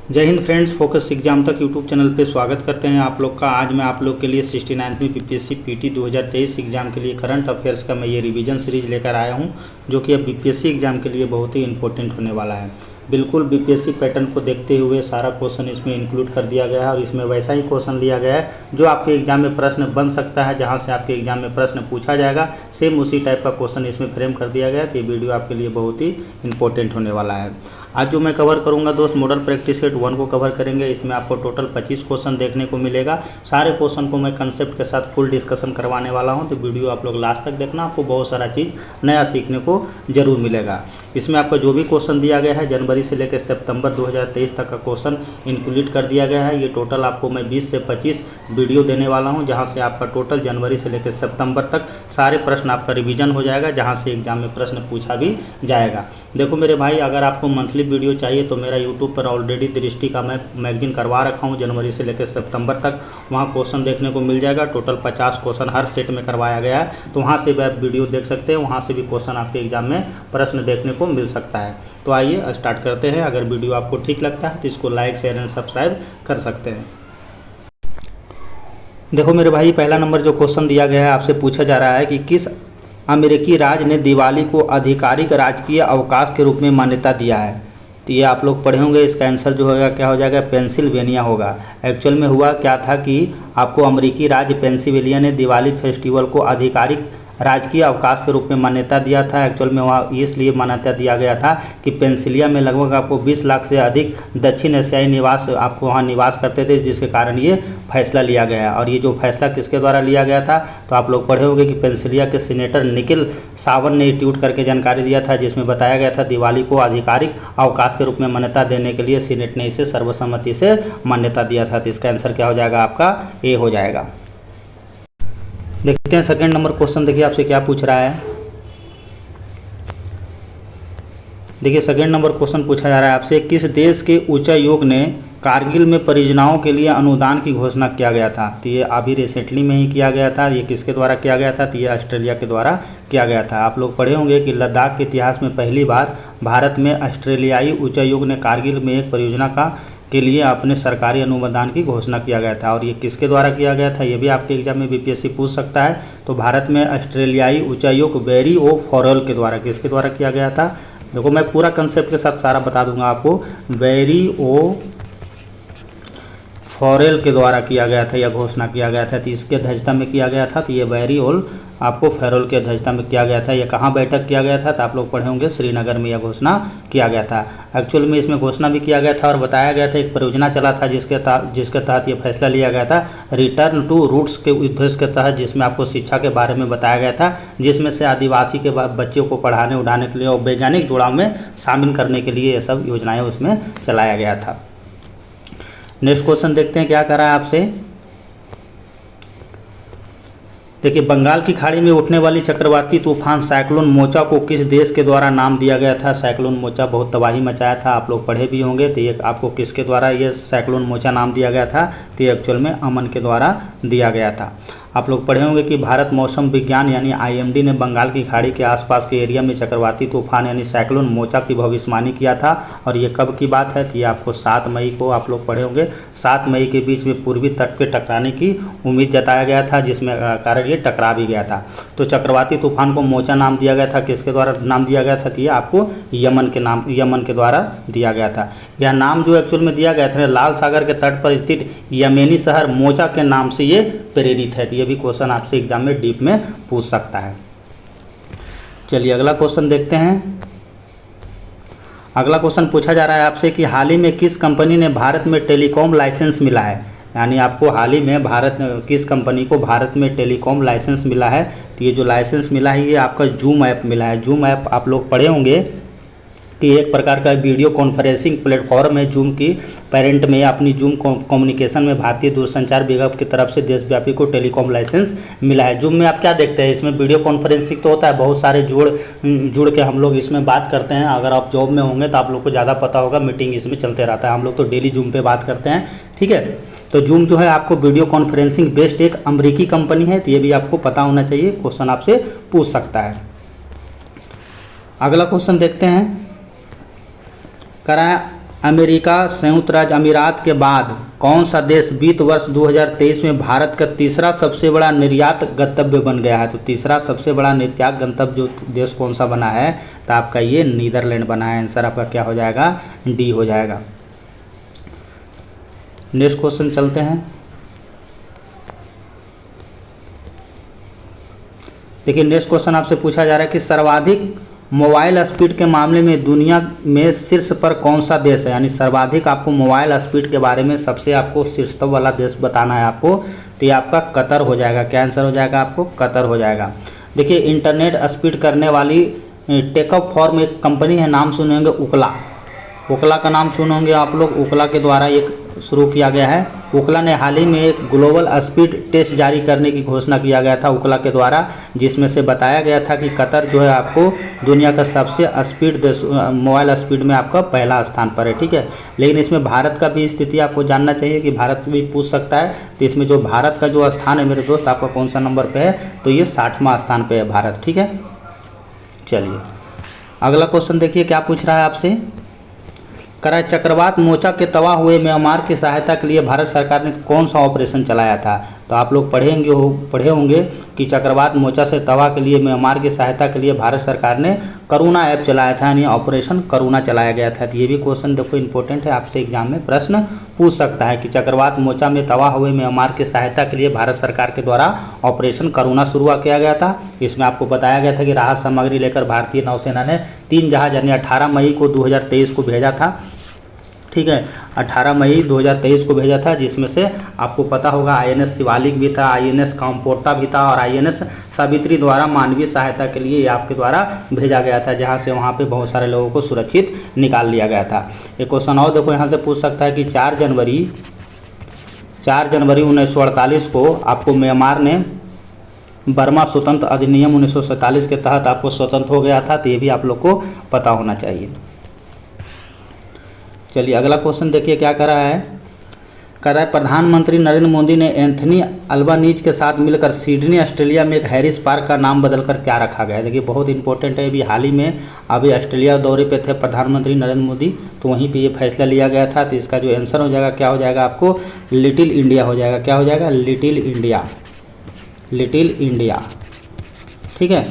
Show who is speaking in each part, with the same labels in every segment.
Speaker 1: जय Hind friends, focus exam तक YouTube channel पे स्वागत करते हैं आप लोग का। आज मैं आप लोग के लिए 69वीं बीपीएससी पीटी 2023 एग्जाम के लिए करंट अफेयर्स का मैं ये रिवीजन सीरीज लेकर आया हूं, जो कि अब बीपीएससी एग्जाम के लिए बहुत ही इंपॉर्टेंट होने वाला है। बिल्कुल बीपीएससी पैटर्न को देखते हुए सारा क्वेश्चन इसमें इंक्लूड कर दिया गया है और इसमें वैसा ही क्वेश्चन लिया गया है जो आपके एग्जाम में प्रश्न बन सकता है, जहां से आपके एग्जाम में प्रश्न पूछा जाएगा। सेम उसी टाइप का क्वेश्चन इसमें फ्रेम कर दिया गया है। तो ये वीडियो आपके लिए बहुत ही इंपॉर्टेंट होने वाला है। आज जो मैं कवर करूंगा दोस्त, मॉडल प्रैक्टिस सेट 1 को कवर करेंगे। इसमें आपको टोटल 25 क्वेश्चन देखने को मिलेगा। सारे क्वेश्चन को मैं कंसेप्ट के साथ फुल डिस्कशन करवाने वाला हूं, तो वीडियो आप लोग लास्ट तक देखना, आपको बहुत सारा चीज़ नया सीखने को जरूर मिलेगा। इसमें आपका जो भी क्वेश्चन दिया गया है जनवरी से लेकर सितंबर 2023 तक का क्वेश्चन इंक्लूड कर दिया गया है। ये टोटल आपको मैं 20 से 25 वीडियो देने वाला हूँ, जहाँ से आपका टोटल जनवरी से लेकर सितंबर तक सारे प्रश्न आपका रिवीजन हो जाएगा, जहाँ से एग्जाम में प्रश्न पूछा भी जाएगा। देखो मेरे भाई, अगर आपको मंथली वीडियो चाहिए तो मेरा यूट्यूब पर ऑलरेडी दृष्टि का मैं मैगजीन करवा रखा हूँ जनवरी से लेकर सितंबर तक। वहाँ क्वेश्चन देखने को मिल जाएगा। टोटल 50 क्वेश्चन हर सेट में करवाया गया है, तो वहाँ से भी आप वीडियो देख सकते हैं। वहाँ से भी क्वेश्चन आपके एग्जाम में प्रश्न देखने को मिल सकता है। तो आइए स्टार्ट करते हैं। अगर वीडियो आपको ठीक लगता है तो इसको लाइक, शेयर एंड सब्सक्राइब कर सकते हैं। देखो मेरे भाई, पहला नंबर जो क्वेश्चन दिया गया है, आपसे पूछा जा रहा है कि किस अमेरिकी राज्य ने दिवाली को आधिकारिक राजकीय अवकाश के रूप में मान्यता दिया है। तो ये आप लोग पढ़े होंगे। इसका आंसर जो होगा क्या हो जाएगा, पेंसिल्वेनिया होगा। एक्चुअल में हुआ क्या था कि आपको अमेरिकी राज्य पेंसिल्वेनिया ने दिवाली फेस्टिवल को आधिकारिक राजकीय अवकाश के रूप में मान्यता दिया था। एक्चुअल में वहाँ इसलिए मान्यता दिया गया था कि पेंसिलिया में लगभग आपको 20 लाख से अधिक दक्षिण एशियाई निवास आपको वहाँ निवास करते थे, जिसके कारण ये फैसला लिया गया। और ये जो फैसला किसके द्वारा लिया गया था, तो आप लोग पढ़े होंगे कि पेंसिलिया के सीनेटर निखिल सावन ने ट्वीट करके जानकारी दिया था, जिसमें बताया गया था दिवाली को आधिकारिक अवकाश के रूप में मान्यता देने के लिए सीनेट ने इसे सर्वसम्मति से मान्यता दिया था। तो इसका आंसर क्या हो जाएगा, आपका ए हो जाएगा। देखते हैं सेकंड नंबर क्वेश्चन। देखिए आपसे क्या पूछ रहा है। देखिए सेकंड नंबर क्वेश्चन पूछा जा रहा है आपसे, किस देश के उच्चायोग ने कारगिल में परियोजनाओं के लिए अनुदान की घोषणा किया गया था। तो ये अभी रिसेंटली में ही किया गया था। ये किसके द्वारा किया गया था, तो ये ऑस्ट्रेलिया के द्वारा किया गया था। आप लोग पढ़े होंगे कि लद्दाख के इतिहास में पहली बार भारत में ऑस्ट्रेलियाई उच्चायोग ने कारगिल में एक परियोजना के लिए अपने सरकारी अनुदान की घोषणा किया गया था। और ये किसके द्वारा किया गया था, ये भी आपके एग्जाम में बीपीएससी पूछ सकता है। तो भारत में ऑस्ट्रेलियाई उच्चायोग बैरी ओ फॉरेल के द्वारा, किसके द्वारा किया गया था। देखो मैं पूरा कंसेप्ट के साथ सारा बता दूंगा आपको। बैरी ओ फॉरेल के द्वारा किया गया था, यह घोषणा किया गया था। तो इसके अध्यक्षता में किया गया था। तो ये बैरी ओल आपको फेरोल की अध्यक्षता में किया गया था। यह कहाँ बैठक किया गया था, तो आप लोग पढ़े होंगे श्रीनगर में यह घोषणा किया गया था। एक्चुअल में इसमें घोषणा भी किया गया था और बताया गया था, एक परियोजना चला था जिसके तहत ये फैसला लिया गया था, रिटर्न टू रूट्स के उद्देश्य के तहत, जिसमें आपको शिक्षा के बारे में बताया गया था, जिसमें से आदिवासी के बच्चों को पढ़ाने उड़ाने के लिए और वैज्ञानिक जुड़ाव में शामिल करने के लिए ये सब योजनाएँ उसमें चलाया गया था। नेक्स्ट क्वेश्चन देखते हैं क्या कर रहा है आपसे। देखिए, बंगाल की खाड़ी में उठने वाली चक्रवाती तूफान साइक्लोन मोचा को किस देश के द्वारा नाम दिया गया था। साइक्लोन मोचा बहुत तबाही मचाया था, आप लोग पढ़े भी होंगे। तो ये आपको किसके द्वारा ये साइक्लोन मोचा नाम दिया गया था, तो ये एक्चुअल में अमन के द्वारा दिया गया था। आप लोग पढ़े होंगे कि भारत मौसम विज्ञान यानी आईएमडी ने बंगाल की खाड़ी के आसपास के एरिया में चक्रवाती तूफान यानी साइक्लोन मोचा की भविष्यवाणी किया था। और ये कब की बात है, तो ये आपको 7 मई को आप लोग पढ़े होंगे। 7 मई के बीच में पूर्वी तट पे टकराने की उम्मीद जताया गया था, जिसमें कारण ये टकरा भी गया था। तो चक्रवाती तूफान को मोचा नाम दिया गया था, किसके द्वारा नाम दिया गया था, तो ये आपको यमन के द्वारा दिया गया था। यह नाम जो एक्चुअल में दिया गया था, लाल सागर के तट पर स्थित यमेनी शहर मोचा के नाम से ये प्रेरित है। तो ये भी क्वेश्चन आपसे एग्जाम में डीप में पूछ सकता है। चलिए अगला क्वेश्चन देखते हैं। अगला क्वेश्चन पूछा जा रहा है आपसे कि हाल ही में किस कंपनी ने भारत में टेलीकॉम लाइसेंस मिला है। यानी आपको हाल ही में किस कंपनी को भारत में टेलीकॉम लाइसेंस मिला है। तो ये जो लाइसेंस मिला है, ये आपका जूम ऐप मिला है। जूम ऐप आप लोग पढ़े होंगे कि एक प्रकार का वीडियो कॉन्फ्रेंसिंग प्लेटफॉर्म है। जूम की पेरेंट में अपनी जूम कम्युनिकेशन में भारतीय दूरसंचार विभाग की तरफ से देशव्यापी को टेलीकॉम लाइसेंस मिला है। जूम में आप क्या देखते हैं, इसमें वीडियो कॉन्फ्रेंसिंग तो होता है, बहुत सारे जुड़ के हम लोग इसमें बात करते हैं। अगर आप जॉब में होंगे तो आप लोग को ज़्यादा पता होगा, मीटिंग इसमें चलते रहता है। हम लोग तो डेली जूम पे बात करते हैं, ठीक है। तो जूम जो है आपको वीडियो कॉन्फ्रेंसिंग बेस्ड एक अमेरिकी कंपनी है। तो ये भी आपको पता होना चाहिए, क्वेश्चन आपसे पूछ सकता है। अगला क्वेश्चन देखते हैं। करा अमेरिका संयुक्त राज्य अमीरात के बाद कौन सा देश वित्त वर्ष 2023 में भारत का तीसरा सबसे बड़ा निर्यात गंतव्य बन गया है? तो तीसरा सबसे बड़ा निर्यात गंतव्य जो देश कौन सा बना है? तो आपका ये नीदरलैंड बना है। आंसर आपका क्या हो जाएगा? डी हो जाएगा। नेक्स्ट क्वेश्चन चलते हैं। देखिए नेक्स्ट क्वेश्चन आपसे पूछा जा रहा है कि सर्वाधिक मोबाइल स्पीड के मामले में दुनिया में शीर्ष पर कौन सा देश है? यानी सर्वाधिक आपको मोबाइल स्पीड के बारे में सबसे आपको शीर्षतम वाला देश बताना है आपको, तो ये आपका कतर हो जाएगा। क्या आंसर हो जाएगा? आपको कतर हो जाएगा। देखिए इंटरनेट स्पीड करने वाली टेकअप फॉर्म एक कंपनी है, नाम सुने होंगे उकला। उकला का नाम सुने होंगे आप लोग। उकला के द्वारा एक शुरू किया गया है। उकला ने हाल ही में एक ग्लोबल स्पीड टेस्ट जारी करने की घोषणा किया गया था उकला के द्वारा, जिसमें से बताया गया था कि कतर जो है आपको दुनिया का सबसे स्पीड देश मोबाइल स्पीड में आपका पहला स्थान पर है। ठीक है, लेकिन इसमें भारत का भी स्थिति आपको जानना चाहिए कि भारत भी पूछ सकता है। तो इसमें जो भारत का जो स्थान है मेरे दोस्त आपका कौन सा नंबर पर है? तो ये 60वां स्थान पर है भारत। ठीक है, चलिए अगला क्वेश्चन देखिए क्या पूछ रहा है आपसे। करा चक्रवात मोचा के तबाह हुए म्यांमार की सहायता के लिए भारत सरकार ने कौन सा ऑपरेशन चलाया था? तो आप लोग पढ़े होंगे कि चक्रवात मोचा से तबाह के लिए म्यांमार की सहायता के लिए भारत सरकार ने करुणा ऐप चलाया था, यानी ऑपरेशन करुणा चलाया गया था। तो ये भी क्वेश्चन देखो इंपॉर्टेंट है, आपसे एग्जाम में प्रश्न पूछ सकता है कि चक्रवात मोचा में तबाह हुए म्यांमार की सहायता के लिए भारत सरकार के द्वारा ऑपरेशन करुणा शुरू किया गया था। इसमें आपको बताया गया था कि राहत सामग्री लेकर भारतीय नौसेना ने 3 जहाज यानी 18 मई को 2023 को भेजा था। ठीक है, 18 मई 2023 को भेजा था, जिसमें से आपको पता होगा INS शिवालिक भी था, INS कामपोर्टा भी था और INS सावित्री द्वारा मानवीय सहायता के लिए आपके द्वारा भेजा गया था, जहां से वहां पे बहुत सारे लोगों को सुरक्षित निकाल लिया गया था। एक क्वेश्चन और देखो यहाँ से पूछ सकता है कि 4 जनवरी 1948 को आपको म्यांमार ने बर्मा स्वतंत्र अधिनियम 1947 के तहत आपको स्वतंत्र हो गया था। तो ये भी आप लोग को पता होना चाहिए। चलिए अगला क्वेश्चन देखिए क्या कर रहा है। कर रहा है प्रधानमंत्री नरेंद्र मोदी ने एंथनी अल्बानीज के साथ मिलकर सिडनी ऑस्ट्रेलिया में एक हैरिस पार्क का नाम बदलकर क्या रखा गया है? देखिए बहुत इंपॉर्टेंट है। अभी हाल ही में ऑस्ट्रेलिया दौरे पे थे प्रधानमंत्री नरेंद्र मोदी, तो वहीं पे ये फैसला लिया गया था। तो इसका जो आंसर हो जाएगा क्या हो जाएगा? आपको लिटिल इंडिया हो जाएगा। क्या हो जाएगा? Little India. Little India. ठीक है,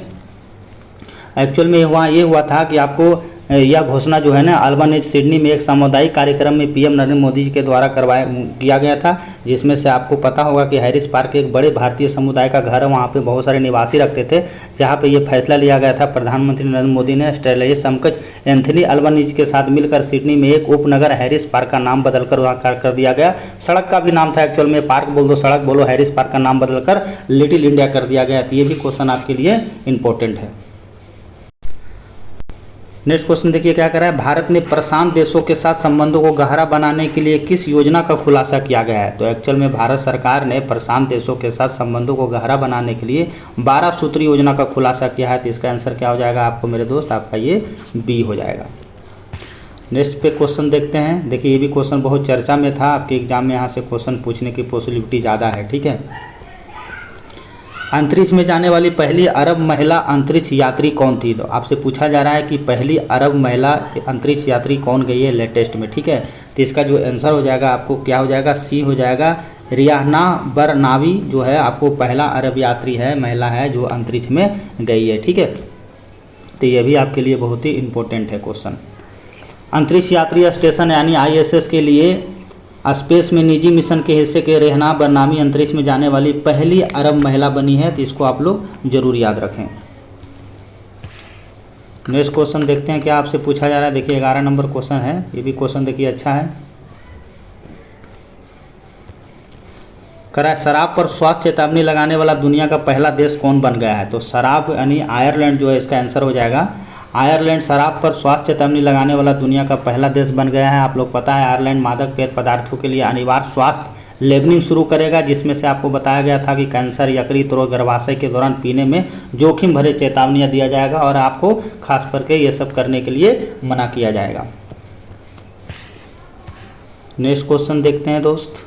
Speaker 1: एक्चुअल में वहाँ ये हुआ था कि आपको यह घोषणा जो है ना अल्बानीज सिडनी में एक सामुदायिक कार्यक्रम में PM नरेंद्र मोदी जी के द्वारा किया गया था, जिसमें से आपको पता होगा कि हैरिस पार्क एक बड़े भारतीय समुदाय का घर है। वहाँ पे बहुत सारे निवासी रखते थे, जहाँ पे ये फैसला लिया गया था। प्रधानमंत्री नरेंद्र मोदी ने ऑस्ट्रेलियाई समकक्ष एंथनी अल्बानीज के साथ मिलकर सिडनी में एक उपनगर हैरिस पार्क का नाम बदलकर वहाँ कर दिया गया। सड़क का भी नाम था एक्चुअल में, पार्क बोल दो सड़क बोलो, हैरिस पार्क का नाम बदलकर लिटिल इंडिया कर दिया गया। तो ये भी क्वेश्चन आपके लिए इंपॉर्टेंट है। नेक्स्ट क्वेश्चन देखिए क्या कर रहा है। भारत ने प्रशांत देशों के साथ संबंधों को गहरा बनाने के लिए किस योजना का खुलासा किया गया है? तो एक्चुअल में भारत सरकार ने प्रशांत देशों के साथ संबंधों को गहरा बनाने के लिए 12 सूत्री योजना का खुलासा किया है। तो इसका आंसर क्या हो जाएगा आपको मेरे दोस्त? आपका ये बी हो जाएगा। नेक्स्ट पे क्वेश्चन देखते हैं। देखिए ये भी क्वेश्चन बहुत चर्चा में था, आपके एग्जाम में यहाँ से क्वेश्चन पूछने की पॉसिबिलिटी ज़्यादा है। ठीक है, अंतरिक्ष में जाने वाली पहली अरब महिला अंतरिक्ष यात्री कौन थी? तो आपसे पूछा जा रहा है कि पहली अरब महिला अंतरिक्ष यात्री कौन गई है लेटेस्ट में। ठीक है, तो इसका जो आंसर हो जाएगा आपको क्या हो जाएगा? सी हो जाएगा। रियाना बरनावी जो है आपको पहला अरब यात्री है, महिला है जो अंतरिक्ष में गई है। ठीक है, तो ये भी आपके लिए बहुत ही इंपॉर्टेंट है क्वेश्चन। अंतरिक्ष यात्री स्टेशन यानी ISS के लिए स्पेस में निजी मिशन के हिस्से के रेहना बरनामी अंतरिक्ष में जाने वाली पहली अरब महिला बनी है। तो इसको आप लोग जरूर याद रखें। नेक्स्ट क्वेश्चन देखते हैं क्या आपसे पूछा जा रहा है। देखिए 11 नंबर क्वेश्चन है, ये भी क्वेश्चन देखिए अच्छा है। करा शराब पर स्वास्थ्य चेतावनी लगाने वाला दुनिया का पहला देश कौन बन गया है? तो शराब यानी आयरलैंड जो है इसका आंसर हो जाएगा। आयरलैंड शराब पर स्वास्थ्य चेतावनी लगाने वाला दुनिया का पहला देश बन गया है। आप लोग पता है आयरलैंड मादक पेय पदार्थों के लिए अनिवार्य स्वास्थ्य लेबलिंग शुरू करेगा, जिसमें से आपको बताया गया था कि कैंसर, यकृत रोग, गर्भाशय के दौरान पीने में जोखिम भरे चेतावनियाँ दिया जाएगा और आपको खास करके ये सब करने के लिए मना किया जाएगा। नेक्स्ट क्वेश्चन देखते हैं दोस्त।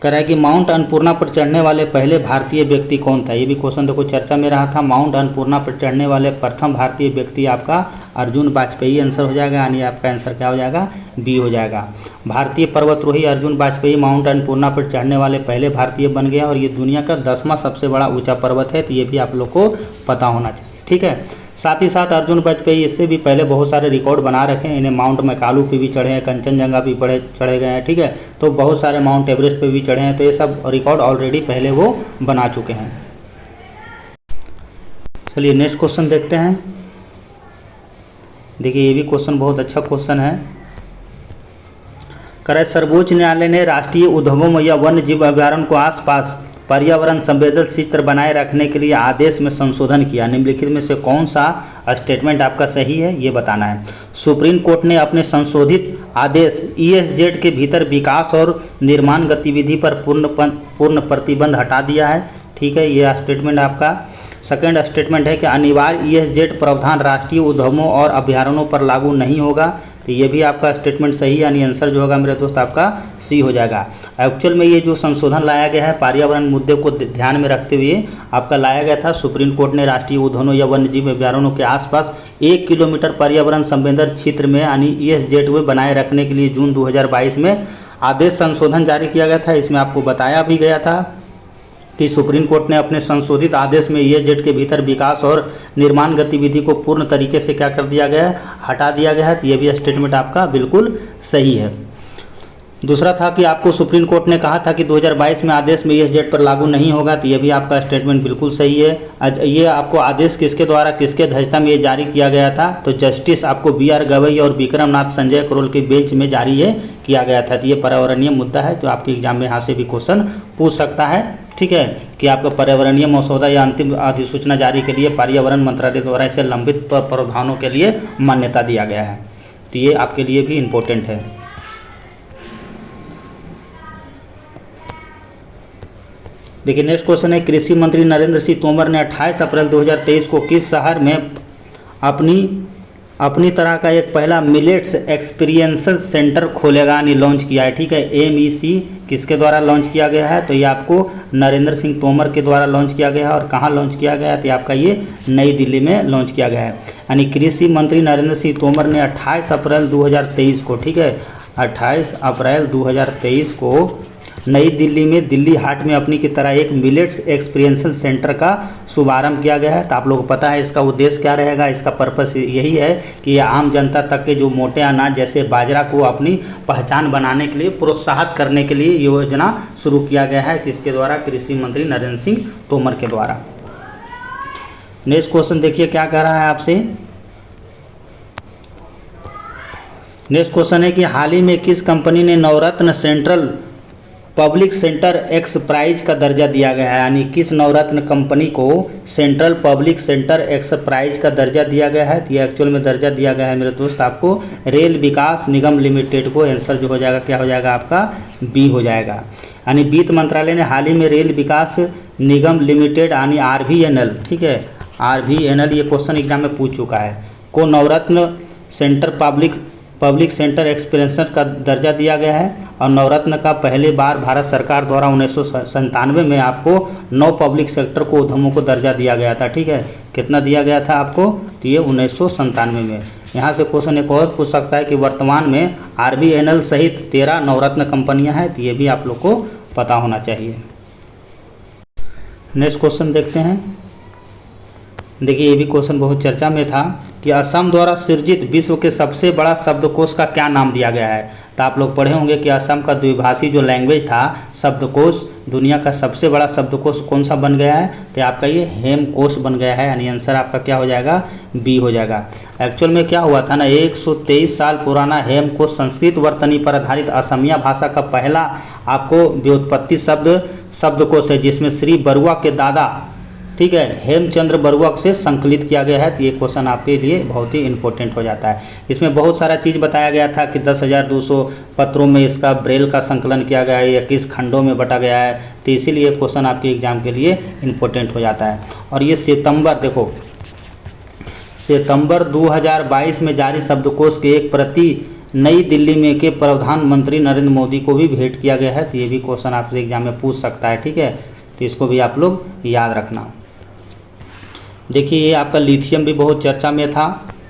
Speaker 1: कह रहा है कि माउंट अन्नपूर्णा पर चढ़ने वाले पहले भारतीय व्यक्ति कौन था? ये भी क्वेश्चन देखो चर्चा में रहा था। माउंट अन्नपूर्णा पर चढ़ने वाले प्रथम भारतीय व्यक्ति आपका अर्जुन वाजपेयी आंसर हो जाएगा, यानी आपका आंसर क्या हो जाएगा, बी हो जाएगा। भारतीय पर्वतरोही अर्जुन वाजपेयी माउंट अन्नपूर्णा पर चढ़ने वाले पहले भारतीय बन गया और ये दुनिया का 10वां सबसे बड़ा ऊंचा पर्वत है, तो ये भी आप लोग को पता होना चाहिए। ठीक है, साथ ही साथ अर्जुन वाजपेयी इससे भी पहले बहुत सारे रिकॉर्ड बना रखे हैं। इन्हें माउंट मैकालू पे भी चढ़े हैं, कंचनजंगा भी चढ़े गए हैं। ठीक है, तो बहुत सारे माउंट एवरेस्ट पे भी चढ़े हैं, तो ये सब रिकॉर्ड ऑलरेडी पहले वो बना चुके हैं। चलिए नेक्स्ट क्वेश्चन देखते हैं। देखिए ये भी क्वेश्चन बहुत अच्छा क्वेश्चन है। सर्वोच्च न्यायालय ने राष्ट्रीय उद्यानों या वन्य जीव अभयारण्य को आसपास पर्यावरण संवेदनशील क्षेत्र बनाए रखने के लिए आदेश में संशोधन किया। निम्नलिखित में से कौन सा स्टेटमेंट आपका सही है, ये बताना है। सुप्रीम कोर्ट ने अपने संशोधित आदेश ESZ के भीतर विकास और निर्माण गतिविधि पर पूर्ण प्रतिबंध हटा दिया है। ठीक है, ये स्टेटमेंट आपका। सेकेंड स्टेटमेंट है कि अनिवार्य ESZ प्रावधान राष्ट्रीय उद्यानों और अभयारण्यों पर लागू नहीं होगा, तो ये भी आपका स्टेटमेंट सही, यानी आंसर जो होगा मेरे दोस्त आपका सी हो जाएगा। एक्चुअल में ये जो संशोधन लाया गया है पर्यावरण मुद्दे को ध्यान में रखते हुए आपका लाया गया था। सुप्रीम कोर्ट ने राष्ट्रीय उद्यानों या वन्यजीव अभयारण्यों के आसपास 1 किलोमीटर पर्यावरण संवेदन क्षेत्र में यानी ESZ में बनाए रखने के लिए जून 2022 में आदेश संशोधन जारी किया गया था। इसमें आपको बताया भी गया था कि सुप्रीम कोर्ट ने अपने संशोधित आदेश में ESZ के भीतर विकास और निर्माण गतिविधि को पूर्ण तरीके से क्या कर दिया गया है, हटा दिया गया है। तो ये भी स्टेटमेंट आपका बिल्कुल सही है। दूसरा था कि आपको सुप्रीम कोर्ट ने कहा था कि 2022 में आदेश में ESZ पर लागू नहीं होगा, तो ये भी आपका स्टेटमेंट बिल्कुल सही है। ये आपको आदेश किसके द्वारा किसके अध्यक्षता में ये जारी किया गया था, तो जस्टिस आपको BR गवई और विक्रम नाथ संजय करोल के बेंच में जारी ये किया गया था। तो ये पर्यावरणीय मुद्दा है, तो आपके एग्जाम में यहाँ से भी क्वेश्चन पूछ सकता है। ठीक है, कि आपका पर्यावरणीय मसौदा या अंतिम अधिसूचना जारी के लिए पर्यावरण मंत्रालय द्वारा इसे लंबित प्रावधानों के लिए मान्यता दिया गया है, तो ये आपके लिए भी इम्पोर्टेंट है। देखिए नेक्स्ट क्वेश्चन है, कृषि मंत्री नरेंद्र सिंह तोमर ने 28 अप्रैल 2023 को किस शहर में अपनी तरह का एक पहला मिलेट्स एक्सपीरियंसल सेंटर खोलेगा यानी लॉन्च किया है। ठीक है, MEC किसके द्वारा लॉन्च किया गया है, तो ये आपको नरेंद्र सिंह तोमर के द्वारा लॉन्च किया गया है। और कहाँ लॉन्च किया गया है, तो आपका ये नई दिल्ली में लॉन्च किया गया है। यानी कृषि मंत्री नरेंद्र सिंह तोमर ने 28 अप्रैल 2023 को, ठीक है 28 अप्रैल 2023 को नई दिल्ली में दिल्ली हाट में अपनी की तरह एक मिलेट्स एक्सपीरियंसल सेंटर का शुभारंभ किया गया है। तो आप लोगों को पता है इसका उद्देश्य क्या रहेगा, इसका पर्पस यही है कि ये आम जनता तक के जो मोटे अनाज जैसे बाजरा को अपनी पहचान बनाने के लिए प्रोत्साहित करने के लिए योजना शुरू किया गया है, किसके द्वारा, कृषि मंत्री नरेंद्र सिंह तोमर के द्वारा। नेक्स्ट क्वेश्चन देखिए क्या कह रहा है आपसे। नेक्स्ट क्वेश्चन है कि हाल ही में किस कंपनी ने नवरत्न सेंट्रल पब्लिक सेंटर एक्सप्राइज का दर्जा दिया गया है, यानी किस नवरत्न कंपनी को सेंट्रल पब्लिक सेंटर एक्सप्राइज का दर्जा दिया गया है। तो ये एक्चुअल में दर्जा दिया गया है मेरे दोस्त आपको रेल विकास निगम लिमिटेड को। आंसर जो हो जाएगा क्या हो जाएगा आपका, बी हो जाएगा। यानी वित्त मंत्रालय ने हाल ही में रेल विकास निगम लिमिटेड यानी RVNL, ठीक है RVNL, ये क्वेश्चन एग्जाम में पूछ चुका है, को नवरत्न सेंटर पब्लिक सेंटर एक्सपीरियंसर का दर्जा दिया गया है। और नवरत्न का पहली बार भारत सरकार द्वारा 1997 में आपको 9 पब्लिक सेक्टर को उद्यमों को दर्जा दिया गया था। ठीक है, कितना दिया गया था आपको, तो ये 1997 में। यहाँ से क्वेश्चन एक और पूछ सकता है कि वर्तमान में RVNL सहित 13 नवरत्न कंपनियाँ हैं, तो ये भी आप लोग को पता होना चाहिए। नेक्स्ट क्वेश्चन देखते हैं। देखिए ये भी क्वेश्चन बहुत चर्चा में था कि असम द्वारा सृजित विश्व के सबसे बड़ा शब्दकोश का क्या नाम दिया गया है। तो आप लोग पढ़े होंगे कि असम का द्विभाषी जो लैंग्वेज था शब्दकोश, दुनिया का सबसे बड़ा शब्दकोश कौन सा बन गया है, तो आपका ये हेमकोश बन गया है। यानी आंसर आपका क्या हो जाएगा, बी हो जाएगा। एक्चुअल में क्या हुआ था ना, 123 साल पुराना हेमकोश संस्कृत वर्तनी पर आधारित असमिया भाषा का पहला आपको व्युत्पत्ति शब्दकोश है, जिसमें श्री बरुआ के दादा, ठीक है हेमचंद्र बरुआ से संकलित किया गया है। तो ये क्वेश्चन आपके लिए बहुत ही इंपॉर्टेंट हो जाता है। इसमें बहुत सारा चीज़ बताया गया था कि 10,200 पत्रों में इसका ब्रेल का संकलन किया गया है या किस खंडों में बटा गया है, तो इसीलिए क्वेश्चन आपके एग्जाम के लिए इम्पोर्टेंट हो जाता है। और ये सितंबर 2022 में जारी शब्दकोश के एक प्रति नई दिल्ली में के प्रधानमंत्री नरेंद्र मोदी को भी भेंट किया गया है। तो ये भी क्वेश्चन आपसे एग्जाम में पूछ सकता है। ठीक है, तो इसको भी आप लोग याद रखना। देखिए ये आपका लिथियम भी बहुत चर्चा में था,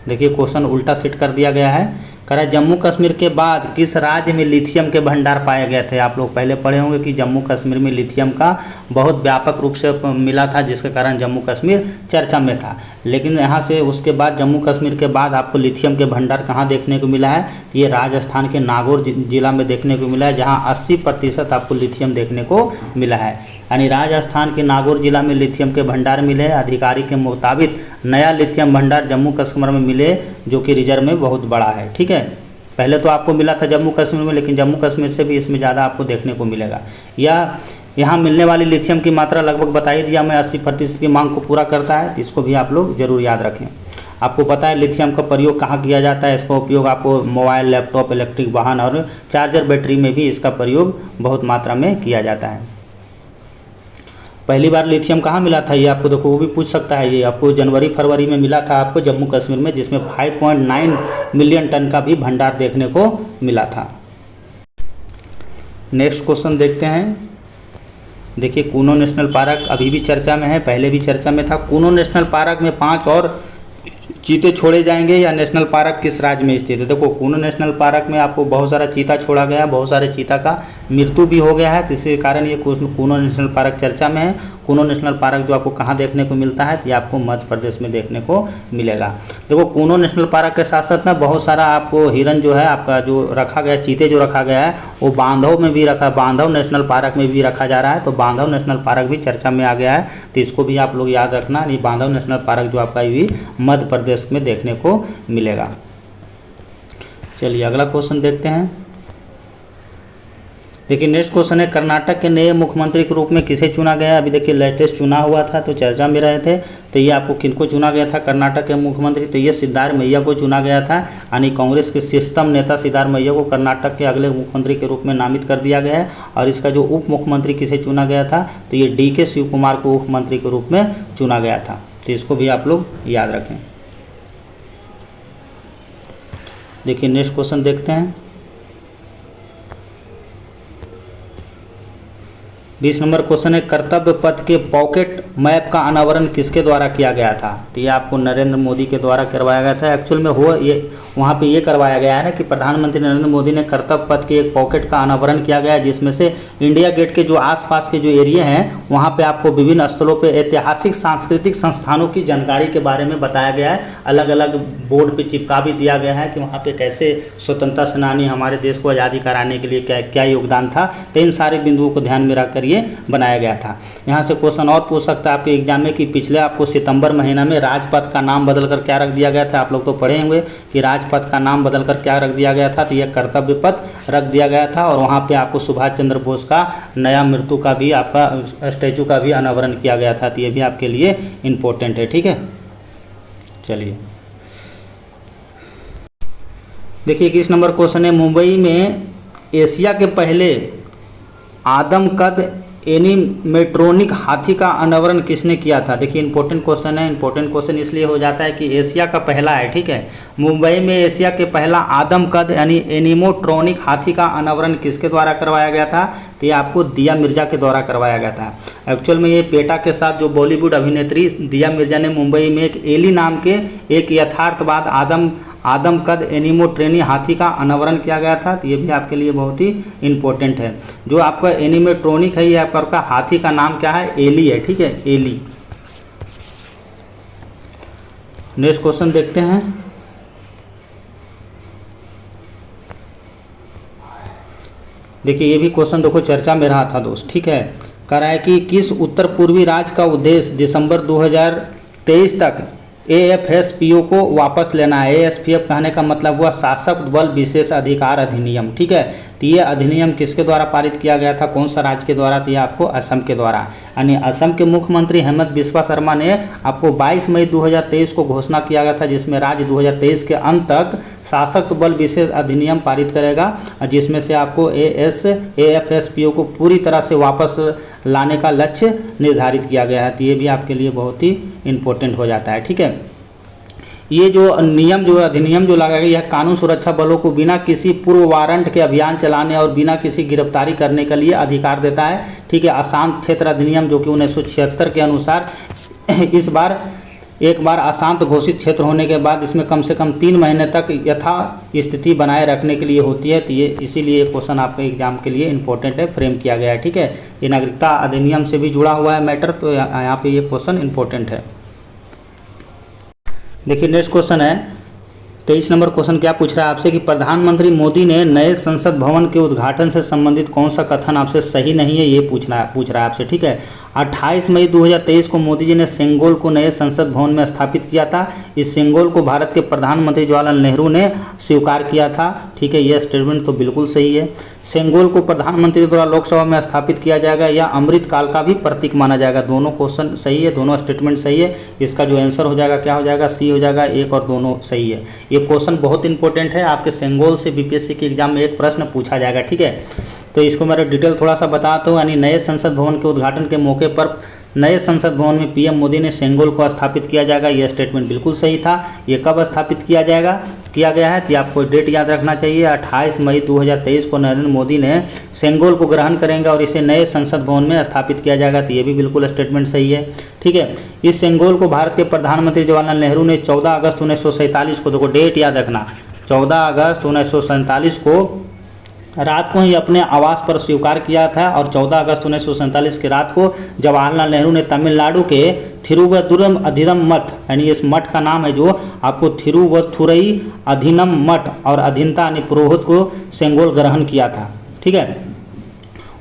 Speaker 1: देखिए क्वेश्चन उल्टा सेट कर दिया गया है। कह रहा है जम्मू कश्मीर के बाद किस राज्य में लिथियम के भंडार पाए गए थे। आप लोग पहले पढ़े होंगे कि जम्मू कश्मीर में लिथियम का बहुत व्यापक रूप से मिला था, जिसके कारण जम्मू कश्मीर चर्चा में था। लेकिन यहाँ से उसके बाद जम्मू कश्मीर के बाद आपको लिथियम के भंडार कहाँ देखने को मिला है, तो ये राजस्थान के नागौर जिला में देखने को मिला है, जहाँ 80% आपको लिथियम देखने को मिला है। यानी राजस्थान के नागौर जिला में लिथियम के भंडार मिले। अधिकारी के मुताबिक नया लिथियम भंडार जम्मू कश्मीर में मिले, जो कि रिजर्व में बहुत बड़ा है। ठीक है, पहले तो आपको मिला था जम्मू कश्मीर में, लेकिन जम्मू कश्मीर से भी इसमें ज़्यादा आपको देखने को मिलेगा। या यहाँ मिलने वाली लिथियम की मात्रा लगभग बता ही दिया मैं, 80% की मांग को पूरा करता है, तो इसको भी आप लोग जरूर याद रखें। आपको पता है लिथियम का प्रयोग कहाँ किया जाता है। इसका उपयोग आपको मोबाइल, लैपटॉप, इलेक्ट्रिक वाहन और चार्जर बैटरी में भी इसका प्रयोग बहुत मात्रा में किया जाता है। पहली बार लिथियम कहाँ मिला था, ये आपको देखो वो भी पूछ सकता है। ये आपको जनवरी फरवरी में मिला था आपको जम्मू कश्मीर में, जिसमें 5.9 मिलियन टन का भी भंडार देखने को मिला था। नेक्स्ट क्वेश्चन देखते हैं। देखिए कूनो नेशनल पार्क अभी भी चर्चा में है, पहले भी चर्चा में था। कूनो नेशनल पार्क में 5 और चीते छोड़े जाएंगे या नेशनल पार्क किस राज्य में स्थित है। देखो कूनो नेशनल पार्क में आपको बहुत सारा चीता छोड़ा गया, बहुत सारे चीता का मृत्यु भी हो गया है, तो इसी कारण ये कूनो नेशनल पार्क चर्चा में है। कूनो नेशनल पार्क जो आपको कहाँ देखने को मिलता है, तो ये आपको मध्य प्रदेश में देखने को मिलेगा। देखो कूनो नेशनल पार्क के साथ साथ में बहुत सारा आपको हिरन जो है आपका जो रखा गया, चीते जो रखा गया है, वो बांधव में भी रखा, बांधव नेशनल पार्क में भी रखा जा रहा है। तो बांधव नेशनल पार्क भी चर्चा में आ गया है, तो इसको भी आप लोग याद रखना। ये बांधव नेशनल पार्क जो आपका भी मध्य प्रदेश में देखने को मिलेगा। चलिए अगला क्वेश्चन देखते हैं। देखिए नेक्स्ट क्वेश्चन है, कर्नाटक के नए मुख्यमंत्री के रूप में किसे चुना गया। अभी देखिए लेटेस्ट चुना हुआ था तो चर्चा में रहे थे, तो ये आपको किनको चुना गया था कर्नाटक के मुख्यमंत्री, तो ये सिद्धारमैया को चुना गया था। यानी कांग्रेस के शीर्षतम नेता सिद्धारमैया को कर्नाटक के अगले मुख्यमंत्री के रूप में नामित कर दिया गया है। और इसका जो उप मुख्यमंत्री किसे चुना गया था, तो ये DK शिव कुमार को उप मंत्री के रूप में चुना गया था। तो इसको भी आप लोग याद रखें। देखिए नेक्स्ट क्वेश्चन देखते हैं। 20 नंबर क्वेश्चन है, कर्तव्य पथ के पॉकेट मैप का अनावरण किसके द्वारा किया गया था। तो ये आपको नरेंद्र मोदी के द्वारा करवाया गया था। एक्चुअल में हो ये वहाँ पे ये करवाया गया है ना कि प्रधानमंत्री नरेंद्र मोदी ने कर्तव्य पथ के एक पॉकेट का अनावरण किया गया है, जिसमें से इंडिया गेट के जो आसपास के जो एरिया हैं वहाँ पे आपको विभिन्न स्थलों पे ऐतिहासिक सांस्कृतिक संस्थानों की जानकारी के बारे में बताया गया है। अलग अलग बोर्ड पे चिपका भी दिया गया है कि वहाँ पे कैसे स्वतंत्रता सेनानी हमारे देश को आज़ादी कराने के लिए क्या क्या योगदान था। तो इन सारे बिंदुओं को ध्यान में रखकर ये बनाया गया था। यहाँ से क्वेश्चन और पूछ सकता है आपके एग्जाम में कि पिछले आपको सितंबर महीना में राजपथ का नाम बदलकर क्या रख दिया गया था। आप लोग तो पढ़े होंगे कि राजपथ का नाम बदलकर क्या रख दिया गया था, तो यह कर्तव्य पथ रख दिया गया था। और वहाँ पे आपको सुभाष चंद्र बोस का नया मृत्यु का भी आपका स्टैचू का भी अनावरण किया गया था। तो ये भी आपके लिए इम्पोर्टेंट है। ठीक है, चलिए देखिए 21 नंबर क्वेश्चन है, मुंबई में एशिया के पहले आदमकद एनिमेट्रोनिक हाथी का अनावरण किसने किया था। देखिए इंपॉर्टेंट क्वेश्चन है। इंपॉर्टेंट क्वेश्चन इसलिए हो जाता है कि एशिया का पहला है। ठीक है, मुंबई में एशिया के पहला आदमकद यानी एनिमोट्रॉनिक हाथी का अनावरण किसके द्वारा करवाया गया था, तो ये आपको दिया मिर्जा के द्वारा करवाया गया था। एक्चुअल में ये पेटा के साथ जो बॉलीवुड अभिनेत्री दिया मिर्जा ने मुंबई में एक एली नाम के एक यथार्थवाद आदमकद एनिमोट्रेनी हाथी का अनावरण किया गया था। तो ये भी आपके लिए बहुत ही इम्पोर्टेंट है। जो आपका एनिमेट्रोनिक है ये आपका हाथी का नाम क्या है, एली है। ठीक है, एली। नेक्स्ट क्वेश्चन देखते हैं। देखिए ये भी क्वेश्चन देखो चर्चा में रहा था दोस्त। ठीक है, कह रहा है कि किस उत्तर पूर्वी राज्य का उद्देश्य दिसंबर 2023 तक AFSPO को वापस लेना है। AFSPO कहने का मतलब हुआ शासक बल विशेष अधिकार अधिनियम। ठीक है, तो ये अधिनियम किसके द्वारा पारित किया गया था, कौन सा राज्य के द्वारा, तो ये आपको असम के द्वारा। यानी असम के मुख्यमंत्री हेमंत बिस्वा शर्मा ने आपको 22 मई 2023 को घोषणा किया गया था, जिसमें राज्य 2023 के अंत तक शासक बल विशेष अधिनियम पारित करेगा, जिसमें से आपको AFSPO को पूरी तरह से वापस लाने का लक्ष्य निर्धारित किया गया है। तो ये भी आपके लिए बहुत ही इम्पोर्टेंट हो जाता है। ठीक है, ये जो नियम जो अधिनियम जो लगाया गया है कानून सुरक्षा बलों को बिना किसी पूर्व वारंट के अभियान चलाने और बिना किसी गिरफ्तारी करने के लिए अधिकार देता है। ठीक है, अशांत क्षेत्र अधिनियम जो कि 1976 के अनुसार इस बार एक बार अशांत घोषित क्षेत्र होने के बाद इसमें कम से कम 3 महीने तक यथा स्थिति बनाए रखने के लिए होती है। तो ये इसीलिए क्वेश्चन आपके एग्जाम के लिए इंपॉर्टेंट है, फ्रेम किया गया है। ठीक है, ये नागरिकता अधिनियम से भी जुड़ा हुआ है मैटर, तो यहाँ पे ये क्वेश्चन इंपॉर्टेंट है। देखिए नेक्स्ट क्वेश्चन है 23 नंबर क्वेश्चन क्या पूछ रहा है आपसे कि प्रधानमंत्री मोदी ने नए संसद भवन के उद्घाटन से संबंधित कौन सा कथन आपसे सही नहीं है, ये पूछ रहा है आपसे। ठीक है, 28 मई 2023 को मोदी जी ने सेंगोल को नए संसद भवन में स्थापित किया था। इस सेंगोल को भारत के प्रधानमंत्री जवाहरलाल नेहरू ने स्वीकार किया था। ठीक है, यह स्टेटमेंट तो बिल्कुल सही है। सेंगोल को प्रधानमंत्री द्वारा लोकसभा में स्थापित किया जाएगा या अमृत काल का भी प्रतीक माना जाएगा। दोनों क्वेश्चन सही है, दोनों स्टेटमेंट सही है। इसका जो आंसर हो जाएगा क्या हो जाएगा, सी हो जाएगा। एक और दोनों सही है। ये क्वेश्चन बहुत इंपॉर्टेंट है, आपके सेंगोल से बीपीएससी के एग्जाम में एक प्रश्न पूछा जाएगा। ठीक है, तो इसको मेरा डिटेल थोड़ा सा बताता हूँ। यानी नए संसद भवन के उद्घाटन के मौके पर नए संसद भवन में पीएम मोदी ने सेंगोल को स्थापित किया जाएगा, यह स्टेटमेंट बिल्कुल सही था। ये कब स्थापित किया गया है, तो आपको डेट याद रखना चाहिए। 28 मई 2023 को नरेंद्र मोदी ने सेंगोल को ग्रहण करेंगे और इसे नए संसद भवन में स्थापित किया जाएगा, तो ये भी बिल्कुल स्टेटमेंट सही है। ठीक है, इस सेंगोल को भारत के प्रधानमंत्री जवाहरलाल नेहरू ने 14 अगस्त 1947 को, देखो डेट याद रखना, 14 अगस्त 1947 को रात को ही अपने आवास पर स्वीकार किया था। और 14 अगस्त 1947 की रात को जवाहरलाल नेहरू ने तमिलनाडु के थिरुवदुरम अधिनम मठ, यानी इस मठ का नाम है जो आपको थिरुवथुरई अधिनम मठ और अधीनता यानी पुरोहित को सेंगोल ग्रहण किया था। ठीक है,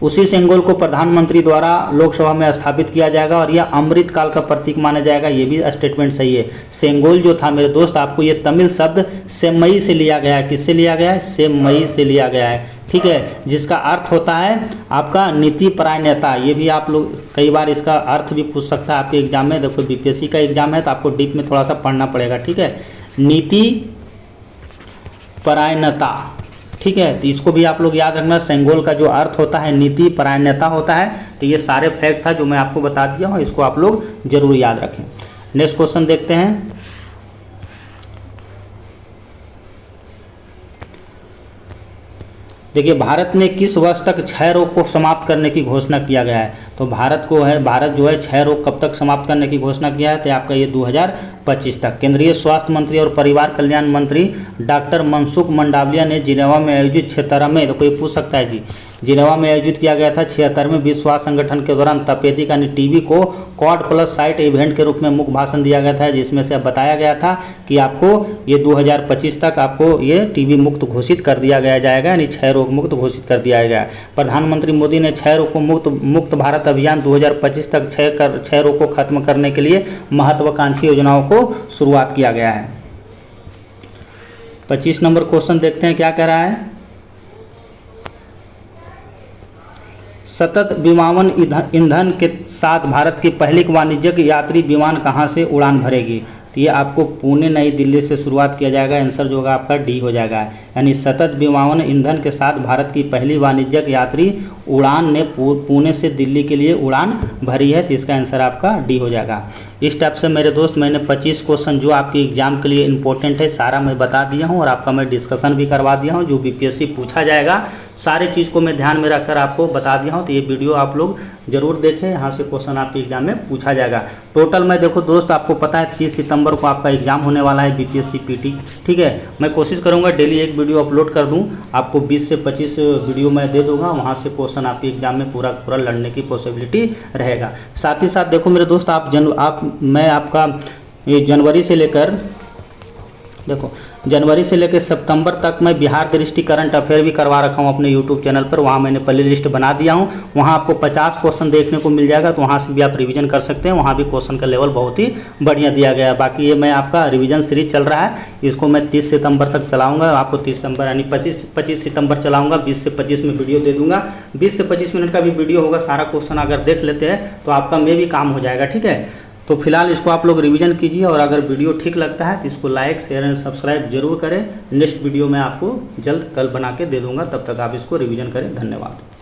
Speaker 1: उसी सेंगोल को प्रधानमंत्री द्वारा लोकसभा में स्थापित किया जाएगा और यह अमृत काल का प्रतीक माना जाएगा, ये भी स्टेटमेंट सही है। सेंगोल जो था मेरे दोस्त, आपको ये तमिल शब्द सेमई से लिया गया है। किससे लिया गया है, सेमई से लिया गया है। ठीक है, जिसका अर्थ होता है आपका नीति परायणता। ये भी आप लोग कई बार इसका अर्थ भी पूछ सकता है आपके एग्जाम में। देखो बीपीएससी का एग्जाम है तो आपको डीप में थोड़ा सा पढ़ना पड़ेगा। ठीक है, नीति परायणता। ठीक है, तो इसको भी आप लोग याद रखना। सेंगोल का जो अर्थ होता है नीति परायणता होता है। तो ये सारे फैक्ट था जो मैं आपको बता दिया हूँ, इसको आप लोग जरूर याद रखें। नेक्स्ट क्वेश्चन देखते हैं। देखिए, भारत में किस वर्ष तक क्षय रोग को समाप्त करने की घोषणा किया गया है, तो भारत जो है क्षय रोग कब तक समाप्त करने की घोषणा किया है, तो आपका ये 2025 तक। केंद्रीय स्वास्थ्य मंत्री और परिवार कल्याण मंत्री डॉक्टर मनसुख मंडाविया ने जिनेवा में आयोजित 76वें, तो कोई पूछ सकता है जी, जिनेवा में आयोजित किया गया था 76वें विश्व स्वास्थ्य संगठन के दौरान तपेदिक यानी टीबी को क्वाड प्लस साइट इवेंट के रूप में मुख्य भाषण दिया गया था, जिसमें से बताया गया था कि आपको ये 2025 तक आपको ये टीबी मुक्त घोषित कर दिया गया जाएगा, यानी क्षय रोग मुक्त घोषित कर दिया गया। प्रधानमंत्री मोदी ने क्षय रोग को मुक्त भारत अभियान 2025 तक क्षय रोग को खत्म करने के लिए महत्वाकांक्षी योजनाओं को शुरुआत किया गया है। 25 नंबर क्वेश्चन देखते हैं क्या कह रहा है। सतत विमानन ईंधन के साथ भारत की पहली वाणिज्यिक यात्री विमान कहाँ से उड़ान भरेगी, तो ये आपको पुणे नई दिल्ली से शुरुआत किया जाएगा। आंसर जो होगा आपका डी हो जाएगा, यानी सतत विमानन ईंधन के साथ भारत की पहली वाणिज्यिक यात्री उड़ान ने पुणे से दिल्ली के लिए उड़ान भरी है, तो इसका आंसर आपका डी हो जाएगा। इस टाइप से मेरे दोस्त मैंने 25 क्वेश्चन जो आपके एग्जाम के लिए इंपॉर्टेंट है सारा मैं बता दिया हूँ और आपका मैं डिस्कशन भी करवा दिया हूँ। जो बीपीएससी पूछा जाएगा सारे चीज़ को मैं ध्यान में रखकर आपको बता दिया हूँ, तो ये वीडियो आप लोग जरूर देखें, यहाँ से क्वेश्चन आपके एग्जाम में पूछा जाएगा। टोटल मैं देखो दोस्त आपको पता है 30 सितंबर को आपका एग्जाम होने वाला है बीपीएससी पीटी। ठीक है, मैं कोशिश करूँगा डेली एक वीडियो अपलोड कर दूँ, आपको 20 से 25 वीडियो मैं दे दूँगा, वहाँ से क्वेश्चन आपके एग्जाम में पूरा लड़ने की पॉसिबिलिटी रहेगा। साथ ही साथ देखो मेरे दोस्त मैं आपका ये जनवरी से लेकर सितंबर तक मैं बिहार दृष्टि करंट अफेयर भी करवा रखा हूँ अपने यूट्यूब चैनल पर। वहाँ मैंने प्ले लिस्ट बना दिया हूँ, वहाँ आपको 50 क्वेश्चन देखने को मिल जाएगा, तो वहाँ से भी आप रिवीजन कर सकते हैं। वहाँ भी क्वेश्चन का लेवल बहुत ही बढ़िया दिया गया है। बाकी ये मैं आपका रिवीजन सीरीज चल रहा है, इसको मैं 30 सितंबर तक चलाऊँगा, आपको 30 सितंबर यानी 25 सितंबर चलाऊँगा। 20 से 25 में वीडियो दे दूँगा, 20 से 25 मिनट का भी वीडियो होगा। सारा क्वेश्चन अगर देख लेते हैं तो आपका में भी काम हो जाएगा। ठीक है, तो फिलहाल इसको आप लोग रिवीजन कीजिए और अगर वीडियो ठीक लगता है तो इसको लाइक शेयर एंड सब्सक्राइब जरूर करें। नेक्स्ट वीडियो मैं आपको जल्द कल बना के दे दूंगा, तब तक आप इसको रिवीजन करें। धन्यवाद।